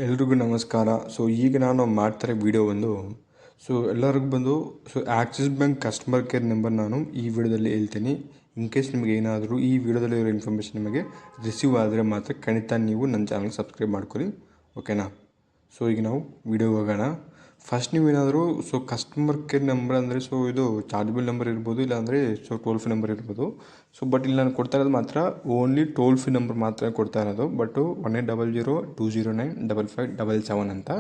ಎಲ್ರಿಗೂ ನಮಸ್ಕಾರ. ಈಗ ನಾನು ಮಾಡ್ತಾರೆ ವಿಡಿಯೋ ಎಲ್ಲರಿಗೂ Axis bank customer care number ನಾನು ಈ ವಿಡಿಯೋದಲ್ಲಿ ಹೇಳ್ತೀನಿ. ಇನ್ ಕೇಸ್ ನಿಮಗೆ ಏನಾದರೂ ಈ ವಿಡಿಯೋದಲ್ಲಿ ಇರೋ ಇನ್ಫಾರ್ಮೇಷನ್ ನಿಮಗೆ ರಿಸೀವ್ ಆದರೆ ಮಾತ್ರ ಖಂಡಿತ ನೀವು ನನ್ನ ಚಾನಲ್ ಸಬ್ಸ್ಕ್ರೈಬ್ ಮಾಡ್ಕೊಳ್ಳಿ, ಓಕೆನಾ. ಈಗ ನಾವು ವಿಡಿಯೋ ಹೋಗೋಣ. ಫಸ್ಟ್ ನೀವೇನಾದರೂ ಕಸ್ಟಮರ್ ಕೇರ್ ನಂಬರ್ ಅಂದರೆ ಇದು ಚಾರ್ಜಬಲ್ ನಂಬರ್ ಇರ್ಬೋದು, ಇಲ್ಲಾಂದರೆ ಟೋಲ್ ಫ್ರೀ ನಂಬರ್ ಇರ್ಬೋದು. ಬಟ್ ಇಲ್ಲಿ ನಾನು ಕೊಡ್ತಾ ಇರೋದು ಮಾತ್ರ ಓನ್ಲಿ ಟೋಲ್ ಫ್ರೀ ನಂಬರ್ ಮಾತ್ರ ಕೊಡ್ತಾ ಇರೋದು. ಬಟ್ 1800 209 5577 ಅಂತ,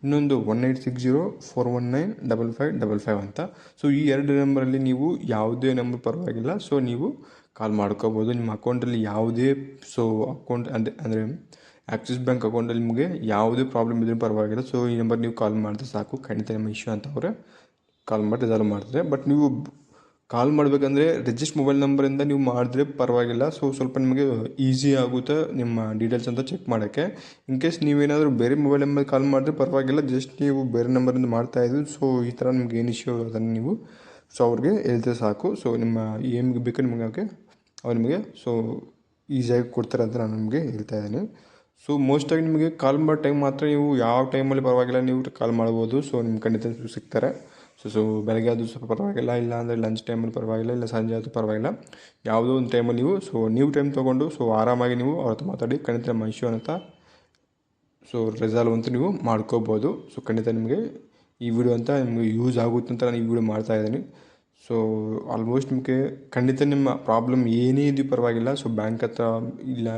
ಇನ್ನೊಂದು 1860 419 5555 ಅಂತ. ಈ ಎರಡು ನಂಬರಲ್ಲಿ ನೀವು ಯಾವುದೇ ನಂಬರ್ ಪರವಾಗಿಲ್ಲ, ನೀವು ಕಾಲ್ ಮಾಡ್ಕೋಬೋದು. ನಿಮ್ಮ ಅಕೌಂಟಲ್ಲಿ ಯಾವುದೇ ಅಕೌಂಟ್ ಅಂದರೆ ಆಕ್ಸಿಸ್ ಬ್ಯಾಂಕ್ ಅಕೌಂಟಲ್ಲಿ ನಿಮಗೆ ಯಾವುದೇ ಪ್ರಾಬ್ಲಮ್ ಇದ್ರೂ ಪರವಾಗಿಲ್ಲ. ಈ ನಂಬರ್ ನೀವು ಕಾಲ್ ಮಾಡಿದ್ರೆ ಸಾಕು, ಖಂಡಿತ ನಿಮ್ಮ ಇಶ್ಯೂ ಅಂತ ಅವರೇ ಕಾಲ್ ಮಾಡಿ ರಿಸಾಲ್ವ್ ಮಾಡ್ತಾರೆ. ಬಟ್ ನೀವು ಕಾಲ್ ಮಾಡಬೇಕಂದ್ರೆ ರಿಜಿಸ್ಟರ್ ಮೊಬೈಲ್ ನಂಬರಿಂದ ನೀವು ಮಾಡಿದ್ರೆ ಪರವಾಗಿಲ್ಲ. ಸ್ವಲ್ಪ ನಿಮಗೆ ಈಸಿ ಆಗುತ್ತೆ ನಿಮ್ಮ ಡೀಟೇಲ್ಸ್ ಅಂತ ಚೆಕ್ ಮಾಡೋಕ್ಕೆ. ಇನ್ ಕೇಸ್ ನೀವೇನಾದರೂ ಬೇರೆ ಮೊಬೈಲ್ ನಂಬರ್ ಕಾಲ್ ಮಾಡಿದ್ರೆ ಪರವಾಗಿಲ್ಲ, ಜಸ್ಟ್ ನೀವು ಬೇರೆ ನಂಬರಿಂದ ಮಾಡ್ತಾಯಿದ್ದು. ಈ ಥರ ನಿಮ್ಗೆ ಏನು ಇಶ್ಯೂ ಅದನ್ನು ನೀವು ಅವ್ರಿಗೆ ಹೇಳ್ತಾರೆ ಸಾಕು. ನಿಮ್ಮ ಏಮ್ಗೆ ಬೇಕು ನಿಮಗೆ ಅವ್ರು ನಿಮಗೆ ಈಸಿಯಾಗಿ ಕೊಡ್ತಾರೆ ಅಂತ ನಾನು ನಿಮಗೆ ಹೇಳ್ತಾ ಇದ್ದೀನಿ. ಮೋಸ್ಟಾಗಿ ನಿಮಗೆ ಕಾಲ್ ಮಾಡೋ ಟೈಮ್ ಮಾತ್ರ ನೀವು ಯಾವ ಟೈಮಲ್ಲಿ ಪರವಾಗಿಲ್ಲ ನೀವು ಕಾಲ್ ಮಾಡ್ಬೋದು. ನಿಮ್ಮ ಖಂಡಿತ ಸಿಗ್ತಾರೆ. ಬೆಳಗ್ಗೆ ಆದರೂ ಸ್ವಲ್ಪ ಪರವಾಗಿಲ್ಲ, ಇಲ್ಲ ಅಂದರೆ ಲಂಚ್ ಟೈಮಲ್ಲಿ ಪರವಾಗಿಲ್ಲ, ಇಲ್ಲ ಸಂಜೆ ಆದರೂ ಪರವಾಗಿಲ್ಲ. ಯಾವುದೋ ಒಂದು ಟೈಮಲ್ಲಿ ನೀವು ಟೈಮ್ ತೊಗೊಂಡು ಆರಾಮಾಗಿ ನೀವು ಅವ್ರ ಹತ್ರ ಮಾತಾಡಿ ಖಂಡಿತ ನಮ್ಮ ಇಶ್ಯೂ ಅಂತ ರಿಸಾಲ್ವ್ ಅಂತ ನೀವು ಮಾಡ್ಕೋಬೋದು. ಖಂಡಿತ ನಿಮಗೆ ಈ ವಿಡಿಯೋ ಅಂತ ನಿಮಗೆ ಯೂಸ್ ಆಗುತ್ತೆ ಅಂತ ನಾನು ಈ ವಿಡಿಯೋ ಮಾಡ್ತಾಯಿದ್ದೀನಿ. ಆಲ್ಮೋಸ್ಟ್ ನಿಮಗೆ ಖಂಡಿತ ನಿಮ್ಮ ಪ್ರಾಬ್ಲಮ್ ಏನೇ ಇದೆಯೂ ಪರವಾಗಿಲ್ಲ. ಬ್ಯಾಂಕ್ ಹತ್ರ ಇಲ್ಲ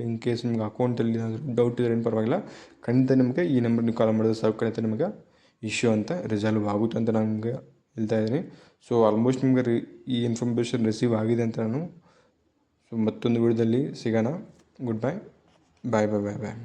ಇನ್ ಕೇಸ್ ನಿಮ್ಗೆ ಅಕೌಂಟಲ್ಲಿ ಏನಾದರೂ ಡೌಟ್ ಇದ್ರೆ ಏನು ಪರವಾಗಿಲ್ಲ, ಖಂಡಿತ ನಿಮಗೆ ಈ ನಂಬರ್ ನೀವು ಕಾಲ್ ಮಾಡಿದ್ರೆ ಸಾಕು, ಖಂಡಿತ ನಿಮಗೆ ಇಶ್ಯೂ ಅಂತ ರಿಸಾಲ್ವ್ ಆಗುತ್ತೆ ಅಂತ ನಾನು ನಿಮಗೆ ಹೇಳ್ತಾ ಇದ್ದೀನಿ. ಆಲ್ಮೋಸ್ಟ್ ನಿಮಗೆ ಈ ಇನ್ಫಾರ್ಮೇಷನ್ ರಿಸೀವ್ ಆಗಿದೆ ಅಂತ ನಾನು ಮತ್ತೊಂದು ವಿಡಿಯೋದಲ್ಲಿ ಸಿಗೋಣ. ಗುಡ್ ಬೈ ಬಾಯ್ ಬಾಯ್ ಬಾಯ್ ಬಾಯ್.